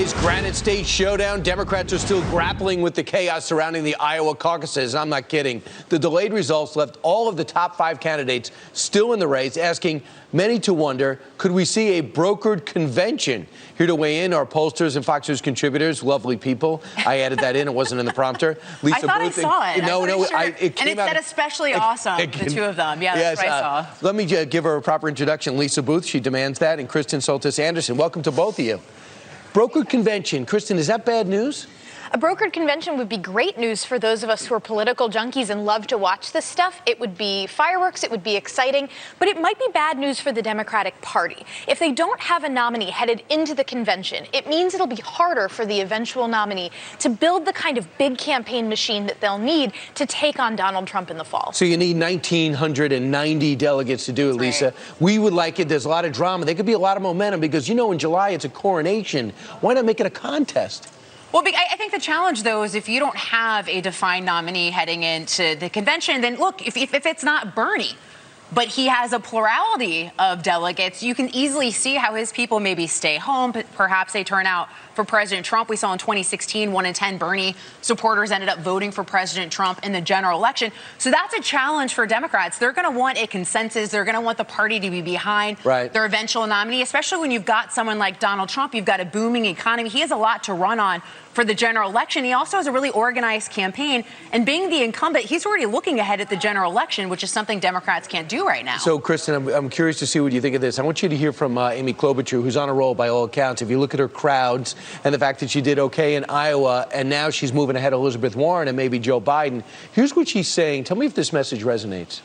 Today's Granite State showdown. Democrats are still grappling with the chaos surrounding the Iowa caucuses. I'm not kidding. The delayed results left all of the top 5 candidates still in the race, asking many to wonder, could we see a brokered convention? Here to weigh in are pollsters and Fox News contributors, lovely people. I added that in. It wasn't in the prompter. Lisa Boothe. I saw it. It came out. And it said especially awesome, the two of them. Yeah, that's what I saw. Let me give her a proper introduction. Lisa Boothe, she demands that, and Kristen Soltis Anderson. Welcome to both of you. Brokered convention. Kristen, is that bad news? A brokered convention would be great news for those of us who are political junkies and love to watch this stuff. It would be fireworks, it would be exciting, but it might be bad news for the Democratic Party. If they don't have a nominee headed into the convention, it means it'll be harder for the eventual nominee to build the kind of big campaign machine that they'll need to take on Donald Trump in the fall. So you need 1,990 delegates to do it, Lisa. Right. We would like it. There's a lot of drama. There could be a lot of momentum because, you know, in July it's a coronation. Why not make it a contest? Well, I think the challenge, though, is if you don't have a defined nominee heading into the convention, then look, if it's not Bernie, but he has a plurality of delegates, you can easily see how his people maybe stay home, but perhaps they turn out for President Trump. We saw in 2016, 1 in 10 Bernie supporters ended up voting for President Trump in the general election. So that's a challenge for Democrats. They're going to want a consensus. They're going to want the party to be behind their eventual nominee, especially when you've got someone like Donald Trump. You've got a booming economy. He has a lot to run on for the general election. He also has a really organized campaign. And being the incumbent, he's already looking ahead at the general election, which is something Democrats can't do right now. So, Kristen, I'm curious to see what you think of this. I want you to hear from Amy Klobuchar, who's on a roll by all accounts. If you look at her crowds and the fact that she did okay in Iowa, and now she's moving ahead of Elizabeth Warren and maybe Joe Biden. Here's what she's saying. Tell me if this message resonates.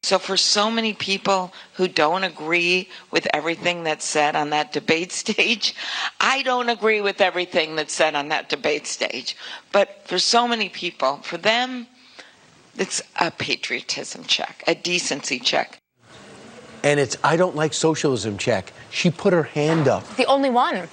So for so many people who don't agree with everything that's said on that debate stage, I don't agree with everything that's said on that debate stage. But for so many people, for them, it's a patriotism check, a decency check. And it's, I don't like socialism check. She put her hand up. The only one.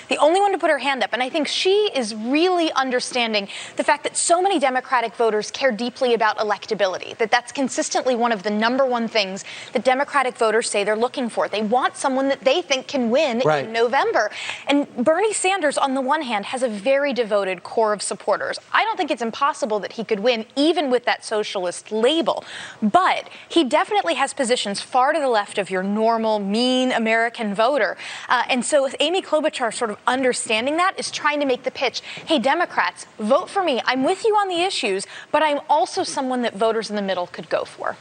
The only one to put her hand up. And I think she is really understanding the fact that so many Democratic voters care deeply about electability, that's consistently one of the #1 things that Democratic voters say they're looking for. They want someone that they think can win in November. And Bernie Sanders, on the one hand, has a very devoted core of supporters. I don't think it's impossible that he could win, even with that socialist label. But he definitely has positions far to the left of your normal, mean American voter. And so Amy Klobuchar sort of understanding that is trying to make the pitch, hey, Democrats, vote for me. I'm with you on the issues, but I'm also someone that voters in the middle could go for.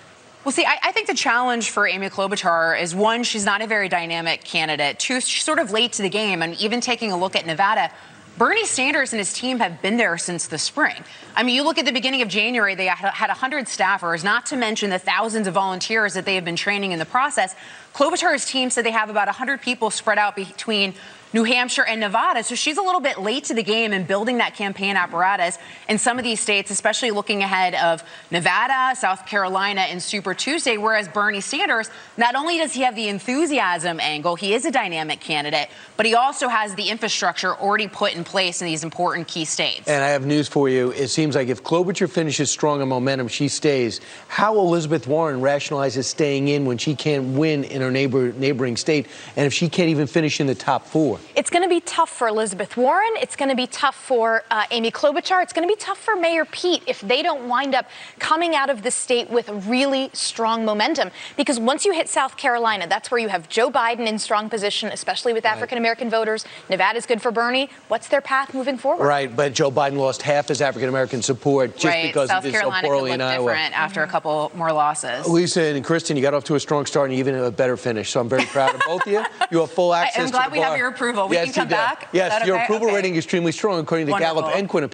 Well, see, I think the challenge for Amy Klobuchar is, one, she's not a very dynamic candidate. Two, she's sort of late to the game. And even taking a look at Nevada, Bernie Sanders and his team have been there since the spring. I mean, you look at the beginning of January, they had 100 staffers, not to mention the thousands of volunteers that they have been training in the process. Klobuchar's team said they have about 100 people spread out between New Hampshire and Nevada. So she's a little bit late to the game in building that campaign apparatus in some of these states, especially looking ahead of Nevada, South Carolina, and Super Tuesday, whereas Bernie Sanders, not only does he have the enthusiasm angle, he is a dynamic candidate, but he also has the infrastructure already put in place in these important key states. And I have news for you. It seems like if Klobuchar finishes strong in momentum, she stays. How will Elizabeth Warren rationalizes staying in when she can't win in her neighboring state, and if she can't even finish in the top 4? It's going to be tough for Elizabeth Warren. It's going to be tough for Amy Klobuchar. It's going to be tough for Mayor Pete if they don't wind up coming out of the state with really strong momentum. Because once you hit South Carolina, that's where you have Joe Biden in strong position, especially with African-American voters. Nevada's good for Bernie. What's their path moving forward? Right, but Joe Biden lost half his African-American support just because South he did Carolina so poorly in Iowa. South Carolina could look different after a couple more losses. Lisa and Kristen, you got off to a strong start and even a better finish. So I'm very proud of both of you. You have full access to the bar. I'm glad we have your approval. We can come back. Yes, your approval rating is extremely strong, according to Gallup and Quinnipiac.